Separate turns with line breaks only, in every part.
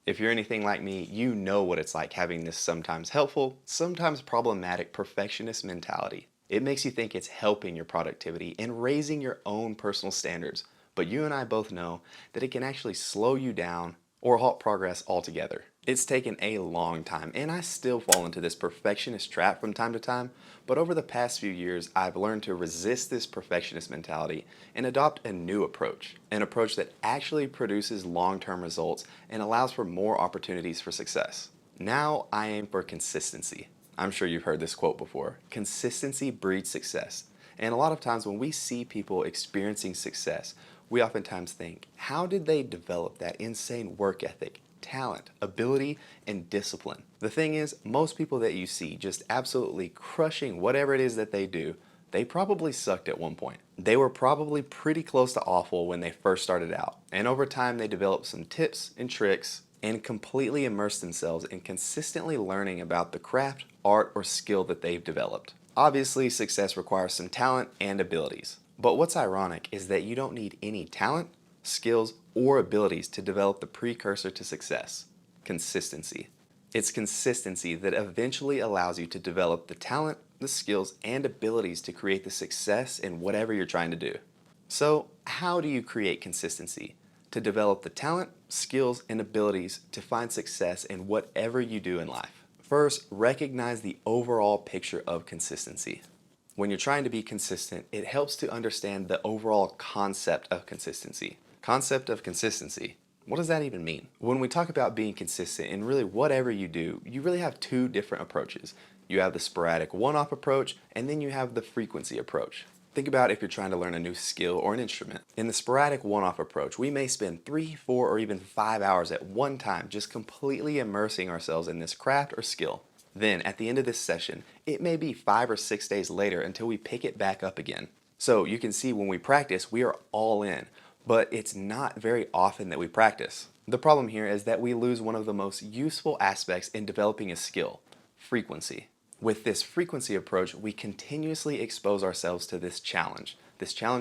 If you're anything like me, you know what it's like having this sometimes helpful, sometimes problematic perfectionist mentality. It makes you think it's helping your productivity and raising your own personal standards, but you and I both know that it can actually slow you down or halt progress altogether. It's taken a long time, and I still fall into this perfectionist trap from time to time, but over the past few years, I've learned to resist this perfectionist mentality and adopt a new approach, an approach that actually produces long-term results and allows for more opportunities for success. Now I aim for consistency. I'm sure you've heard this quote before. Consistency breeds success. And a lot of times when we see people experiencing success, we oftentimes think, how did they develop that insane work ethic, talent, ability, and discipline? The thing is, most people that you see just absolutely crushing whatever it is that they do, they probably sucked at one point. They were probably pretty close to awful when they first started out. And over time, they developed some tips and tricks and completely immersed themselves in consistently learning about the craft, art, or skill that they've developed. Obviously, success requires some talent and abilities. But what's ironic is that you don't need any talent, skills, or abilities to develop the precursor to success: consistency. It's consistency that eventually allows you to develop the talent, the skills, and abilities to create the success in whatever you're trying to do. So, how do you create consistency? To develop the talent, skills, and abilities to find success in whatever you do in life. First, recognize the overall picture of consistency. When you're trying to be consistent, it helps to understand the overall concept of consistency. Concept of consistency. What does that even mean? When we talk about being consistent in really whatever you do, you really have two different approaches. You have the sporadic one-off approach, and then you have the frequency approach. Think about if you're trying to learn a new skill or an instrument. In the sporadic one-off approach, we may spend 3, 4, or even 5 hours at one time just completely immersing ourselves in this craft or skill. Then, at the end of this session, it may be 5 or 6 days later until we pick it back up again. So you can see when we practice, we are all in, but it's not very often that we practice. The problem here is that we lose one of the most useful aspects in developing a skill: frequency. With this frequency approach, we continuously expose ourselves to this challenge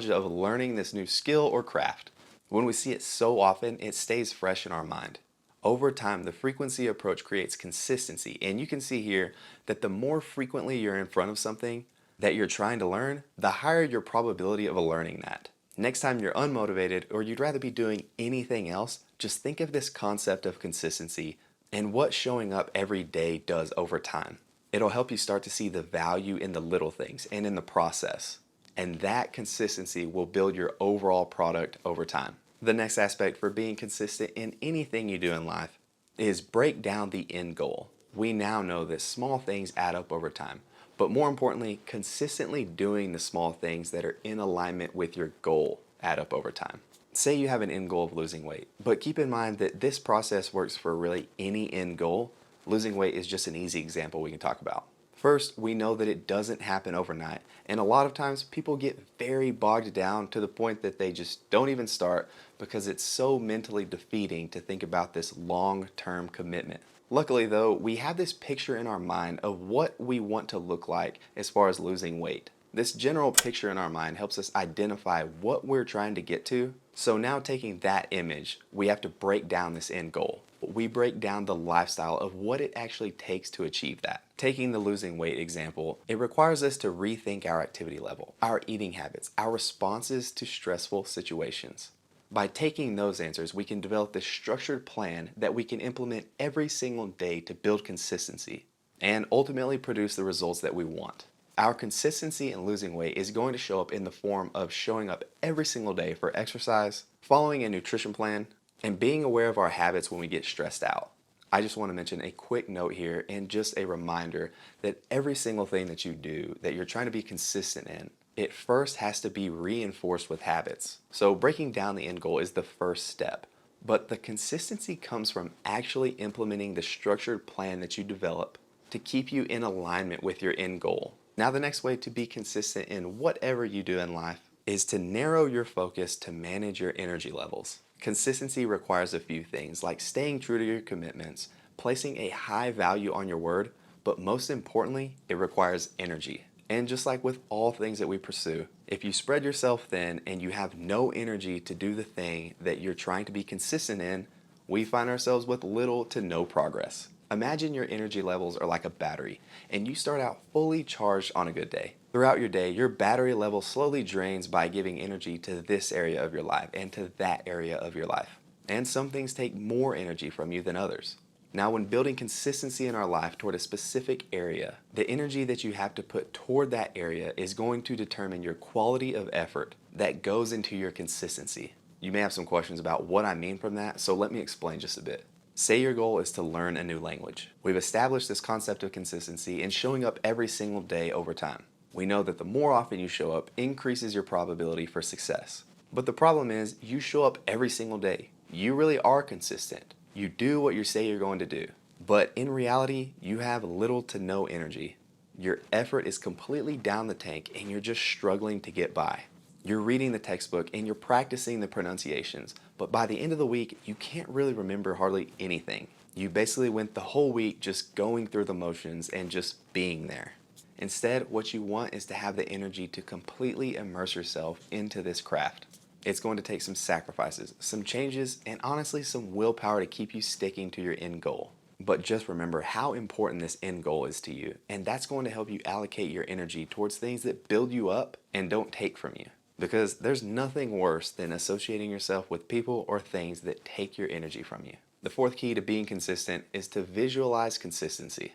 of learning this new skill or craft. When we see it so often, it stays fresh in our mind. Over time, the frequency approach creates consistency, and you can see here that the more frequently you're in front of something that you're trying to learn, the higher your probability of learning that. Next time you're unmotivated or you'd rather be doing anything else, just think of this concept of consistency and what showing up every day does over time. It'll help you start to see the value in the little things and in the process. And that consistency will build your overall product over time. The next aspect for being consistent in anything you do in life is break down the end goal. We now know that small things add up over time, but more importantly, consistently doing the small things that are in alignment with your goal add up over time. Say you have an end goal of losing weight, but keep in mind that this process works for really any end goal. Losing weight is just an easy example we can talk about. First, we know that it doesn't happen overnight, and a lot of times people get very bogged down to the point that they just don't even start because it's so mentally defeating to think about this long-term commitment. Luckily though, we have this picture in our mind of what we want to look like as far as losing weight. This general picture in our mind helps us identify what we're trying to get to. So now taking that image, we have to break down this end goal. We break down the lifestyle of what it actually takes to achieve that. Taking the losing weight example, it requires us to rethink our activity level, our eating habits, our responses to stressful situations. By taking those answers, we can develop this structured plan that we can implement every single day to build consistency and ultimately produce the results that we want. Our consistency in losing weight is going to show up in the form of showing up every single day for exercise, following a nutrition plan, and being aware of our habits when we get stressed out. I just want to mention a quick note here and just a reminder that every single thing that you do that you're trying to be consistent in, it first has to be reinforced with habits. So breaking down the end goal is the first step, but the consistency comes from actually implementing the structured plan that you develop to keep you in alignment with your end goal. Now the next way to be consistent in whatever you do in life is to narrow your focus to manage your energy levels. Consistency requires a few things like staying true to your commitments, placing a high value on your word, but most importantly, it requires energy. And just like with all things that we pursue, if you spread yourself thin and you have no energy to do the thing that you're trying to be consistent in, we find ourselves with little to no progress. Imagine your energy levels are like a battery, and you start out fully charged on a good day. Throughout your day, your battery level slowly drains by giving energy to this area of your life and to that area of your life. And some things take more energy from you than others. Now, when building consistency in our life toward a specific area, the energy that you have to put toward that area is going to determine your quality of effort that goes into your consistency. You may have some questions about what I mean from that, so let me explain just a bit. Say your goal is to learn a new language. We've established this concept of consistency in showing up every single day over time. We know that the more often you show up increases your probability for success. But the problem is you show up every single day. You really are consistent. You do what you say you're going to do. But in reality, you have little to no energy. Your effort is completely down the tank and you're just struggling to get by. You're reading the textbook and you're practicing the pronunciations, but by the end of the week, you can't really remember hardly anything. You basically went the whole week just going through the motions and just being there. Instead, what you want is to have the energy to completely immerse yourself into this craft. It's going to take some sacrifices, some changes, and honestly some willpower to keep you sticking to your end goal. But just remember how important this end goal is to you, and that's going to help you allocate your energy towards things that build you up and don't take from you. Because there's nothing worse than associating yourself with people or things that take your energy from you. The fourth key to being consistent is to visualize consistency.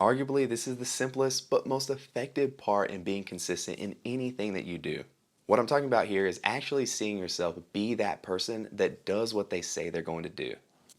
Arguably, this is the simplest but most effective part in being consistent in anything that you do. What I'm talking about here is actually seeing yourself be that person that does what they say they're going to do.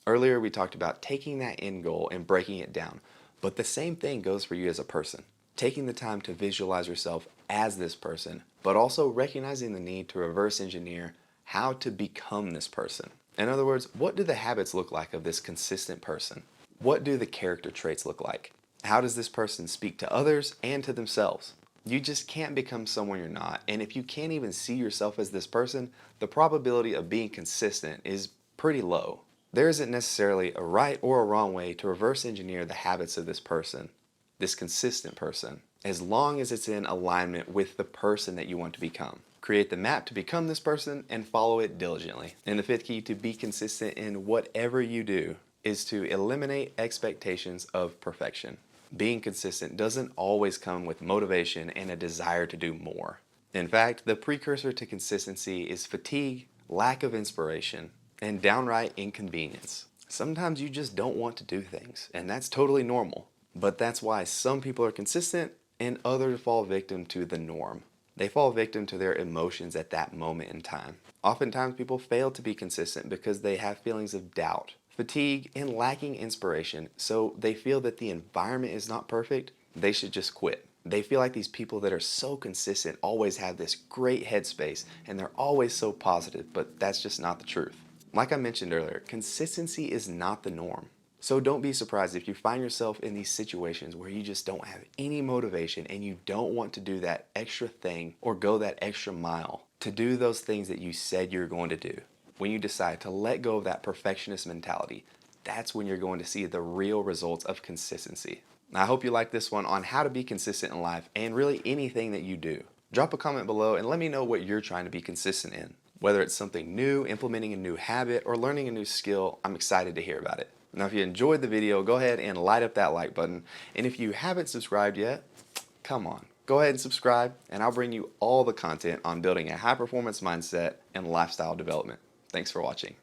Earlier, we talked about taking that end goal and breaking it down, but the same thing goes for you as a person. Taking the time to visualize yourself as this person, but also recognizing the need to reverse engineer how to become this person. In other words, what do the habits look like of this consistent person? What do the character traits look like? How does this person speak to others and to themselves? You just can't become someone you're not, and if you can't even see yourself as this person, the probability of being consistent is pretty low. There isn't necessarily a right or a wrong way to reverse engineer the habits of this person, this consistent person, as long as it's in alignment with the person that you want to become. Create the map to become this person and follow it diligently. And the fifth key to be consistent in whatever you do is to eliminate expectations of perfection. Being consistent doesn't always come with motivation and a desire to do more. In fact, the precursor to consistency is fatigue, lack of inspiration, and downright inconvenience. Sometimes you just don't want to do things, and that's totally normal. But that's why some people are consistent and others fall victim to the norm. They fall victim to their emotions at that moment in time. Oftentimes people fail to be consistent because they have feelings of doubt, fatigue, and lacking inspiration, so they feel that the environment is not perfect, they should just quit. They feel like these people that are so consistent always have this great headspace and they're always so positive, but that's just not the truth. Like I mentioned earlier, consistency is not the norm. So don't be surprised if you find yourself in these situations where you just don't have any motivation and you don't want to do that extra thing or go that extra mile to do those things that you said you're going to do. When you decide to let go of that perfectionist mentality, that's when you're going to see the real results of consistency. I hope you like this one on how to be consistent in life and really anything that you do. Drop a comment below and let me know what you're trying to be consistent in. Whether it's something new, implementing a new habit, or learning a new skill, I'm excited to hear about it. Now, if you enjoyed the video, go ahead and light up that like button. And if you haven't subscribed yet, come on, go ahead and subscribe, and I'll bring you all the content on building a high-performance mindset and lifestyle development. Thanks for watching.